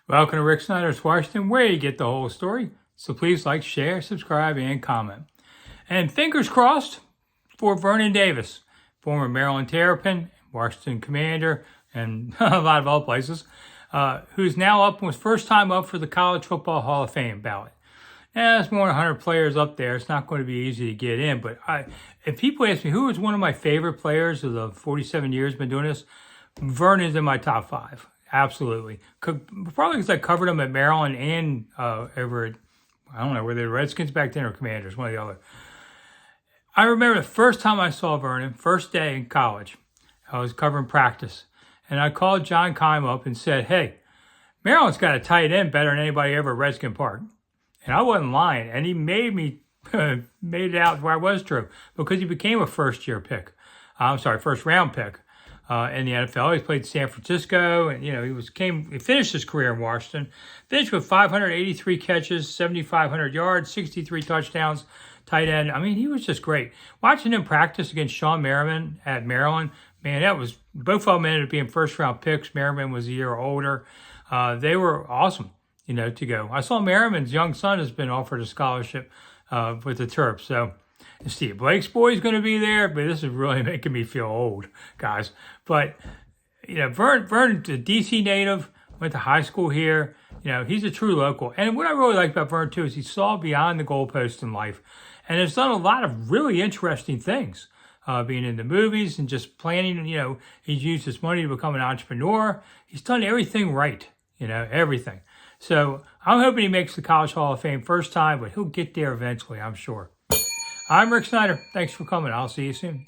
Welcome to Rick Snider's Washington, where you get the whole story. So please like, share, subscribe, and comment. And fingers crossed for Vernon Davis, former Maryland Terrapin, Washington Commander, and a lot of other places, who's now up, was first time up for the College FB Hall of Fame ballot. Now, there's more than 100 players up there. It's not going to be easy to get in. But if people ask me who is one of my favorite players of the 47 years been doing this, Vernon's in my top 5. Absolutely. Probably because I covered him at Maryland and over at, I don't know, were they the Redskins back then or Commanders, one or the other. I remember the first time I saw Vernon, first day in college, I was covering practice. And I called John Keim up and said, hey, Maryland's got a tight end better than anybody ever at Redskin Park. And I wasn't lying. And he made me, made it out where I was true because he became a first round pick. In the NFL. He's played San Francisco, and he finished his career in Washington. Finished with 583 catches, 7,500 yards, 63 touchdowns, tight end. I mean, he was just great. Watching him practice against Sean Merriman at Maryland, man, that was, both of them ended up being first round picks. Merriman was a year older. They were awesome, to go. I saw Merriman's young son has been offered a scholarship with the Terp, so. Steve Blake's boy's going to be there, but this is really making me feel old, guys. But, Vernon's a D.C. native, went to high school here. He's a true local. And what I really like about Vernon, too, is he saw beyond the goalpost in life and has done a lot of really interesting things, being in the movies and just planning. He's used his money to become an entrepreneur. He's done everything right, everything. So I'm hoping he makes the College Hall of Fame first time, but he'll get there eventually, I'm sure. I'm Rick Snider. Thanks for coming. I'll see you soon.